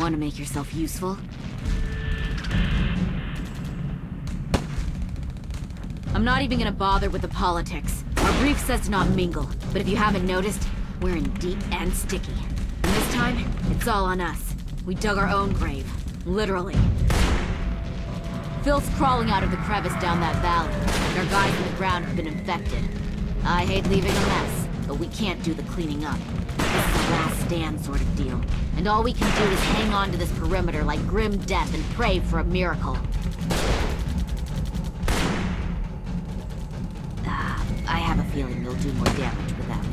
Want to make yourself useful? I'm not even gonna bother with the politics. Our brief says to not mingle, but if you haven't noticed, we're in deep and sticky. And this time, it's all on us. We dug our own grave. Literally. Phil's crawling out of the crevice down that valley, and our guys on the ground have been infected. I hate leaving a mess, but we can't do the cleaning up. This is a last stand sort of deal, and all we can do is hang on to this perimeter like grim death and pray for a miracle. I have a feeling you'll do more damage without it.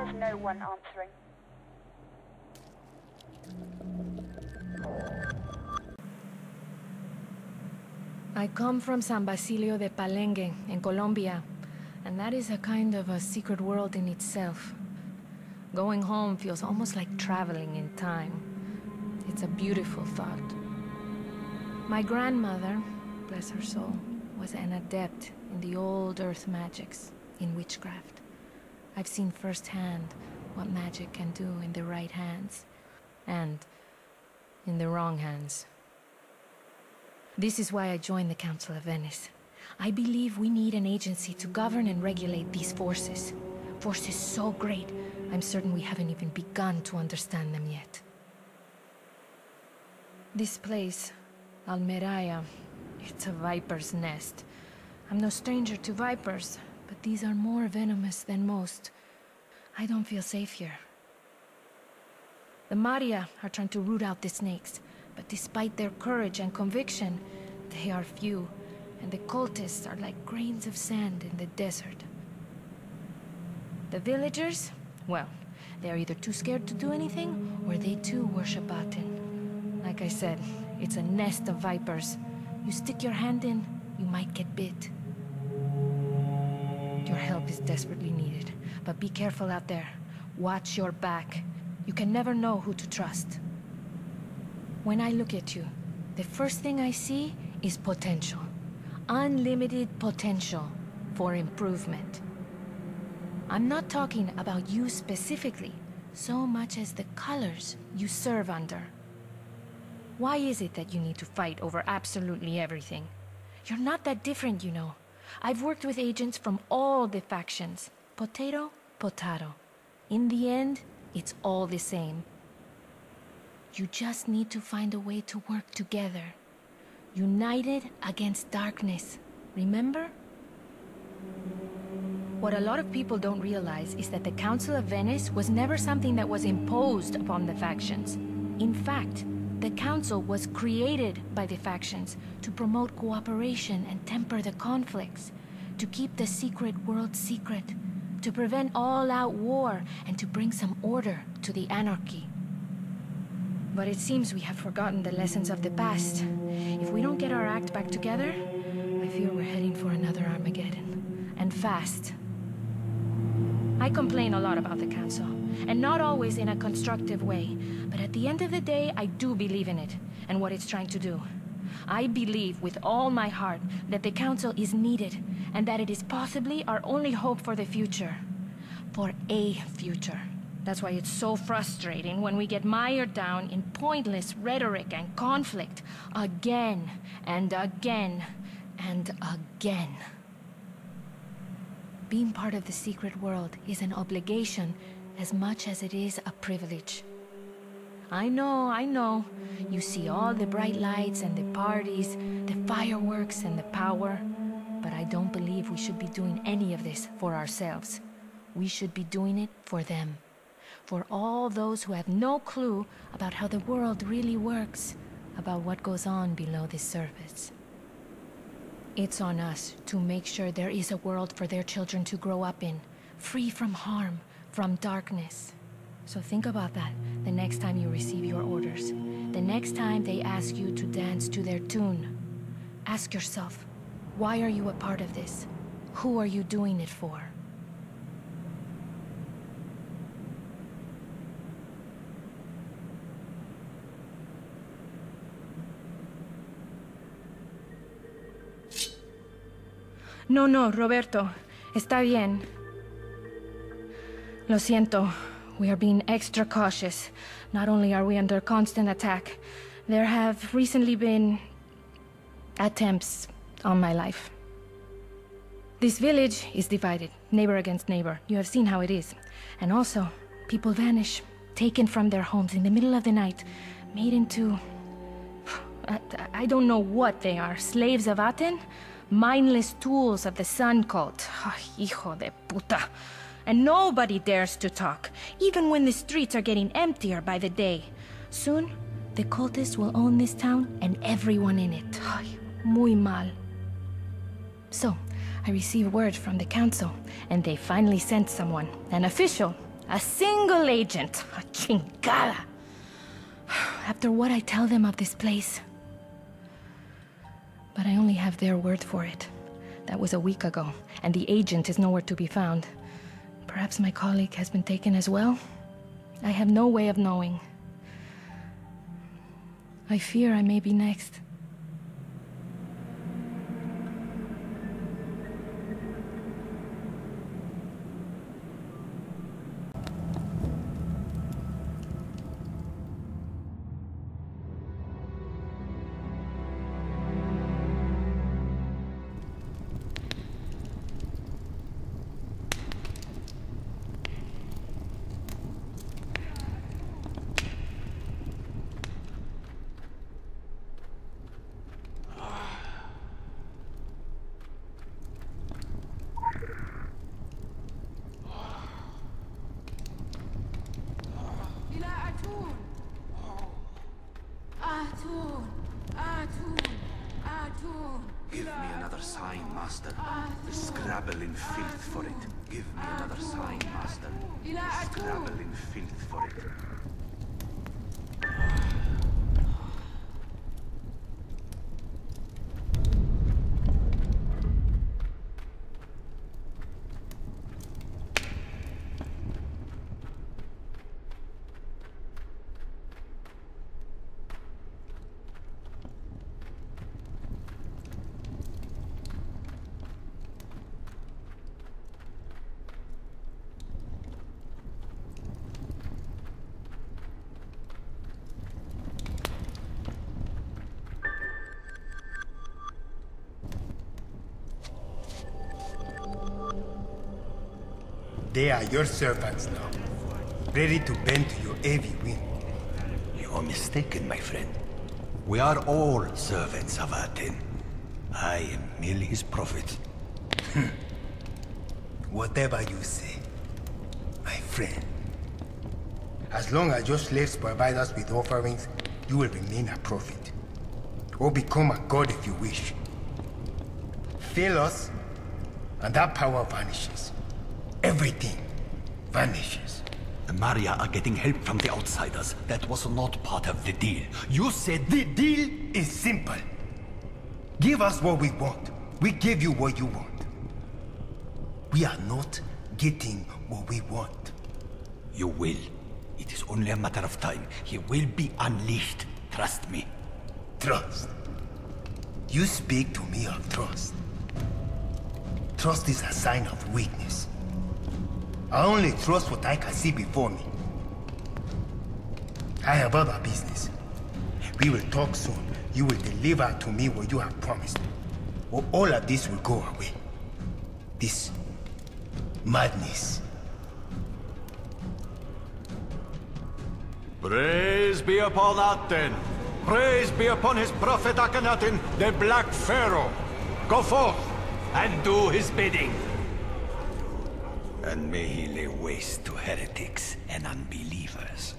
is no one answering? I come from San Basilio de Palenque, in Colombia, and that is a kind of a secret world in itself. Going home feels almost like traveling in time. It's a beautiful thought. My grandmother, bless her soul, was an adept in the old earth magics, in witchcraft. I've seen firsthand what magic can do in the right hands, and in the wrong hands. This is why I joined the Council of Venice. I believe we need an agency to govern and regulate these forces. Forces so great, I'm certain we haven't even begun to understand them yet. This place, Almeraya, it's a viper's nest. I'm no stranger to vipers, but these are more venomous than most. I don't feel safe here. The Maria are trying to root out the snakes, but despite their courage and conviction, they are few, and the cultists are like grains of sand in the desert. The villagers, well, they are either too scared to do anything, or they too worship Aten. Like I said, it's a nest of vipers. You stick your hand in, you might get bit. Your help is desperately needed, but be careful out there. Watch your back. You can never know who to trust. When I look at you, the first thing I see is potential. Unlimited potential for improvement. I'm not talking about you specifically, so much as the colors you serve under. Why is it that you need to fight over absolutely everything? You're not that different, you know. I've worked with agents from all the factions. Potato, potato. In the end, it's all the same. You just need to find a way to work together. United against darkness. Remember? What a lot of people don't realize is that the Council of Venice was never something that was imposed upon the factions. In fact, the Council was created by the factions to promote cooperation and temper the conflicts, to keep the secret world secret, to prevent all-out war, and to bring some order to the anarchy. But it seems we have forgotten the lessons of the past. If we don't get our act back together, I fear we're heading for another Armageddon. And fast. I complain a lot about the Council, and not always in a constructive way. But at the end of the day, I do believe in it, and what it's trying to do. I believe with all my heart that the Council is needed, and that it is possibly our only hope for the future. For a future. That's why it's so frustrating when we get mired down in pointless rhetoric and conflict again and again and again. Being part of the secret world is an obligation as much as it is a privilege. I know. You see all the bright lights and the parties, the fireworks and the power, but I don't believe we should be doing any of this for ourselves. We should be doing it for them. For all those who have no clue about how the world really works, about what goes on below the surface. It's on us to make sure there is a world for their children to grow up in, free from harm, from darkness. So think about that the next time you receive your orders. The next time they ask you to dance to their tune. Ask yourself, why are you a part of this? Who are you doing it for? No, Roberto. Está bien. Lo siento. We are being extra cautious. Not only are we under constant attack, there have recently been attempts on my life. This village is divided, neighbor against neighbor. You have seen how it is. And also, people vanish, taken from their homes in the middle of the night, made into... I don't know what they are. Slaves of Aten? Mindless tools of the Sun Cult. Oh, hijo de puta. And nobody dares to talk, even when the streets are getting emptier by the day. Soon, the cultists will own this town and everyone in it. Ay, muy mal. So, I received word from the council, and they finally sent someone, an official, A single agent. A chingada. After what I tell them of this place. But I only have their word for it. That was a week ago, and the agent is nowhere to be found. Perhaps my colleague has been taken as well? I have no way of knowing. I fear I may be next. Give me another sign, Master. The scrabble in filth for it. Give me another sign, Master. The scrabble in filth for it. They are your servants now, ready to bend to your heavy whim. You're mistaken, my friend. We are all servants of Aten. I am merely his prophet. Whatever you say, my friend. As long as your slaves provide us with offerings, you will remain a prophet. Or become a god if you wish. Fail us, and that power vanishes. Everything vanishes. The Maria are getting help from the outsiders. That was not part of the deal. You said The deal is simple. Give us what we want. We give you what you want. We are not getting what we want. you will. It is only a matter of time. He will be unleashed. Trust me. Trust? You speak to me of trust. Trust is a sign of weakness. I only trust what I can see before me. I have other business. We will talk soon. You will deliver to me what you have promised. Or all of this will go away. This madness. Praise be upon Aten. Praise be upon his prophet Akhenaten, the Black Pharaoh. Go forth and do his bidding. And may he lay waste to heretics and unbelievers.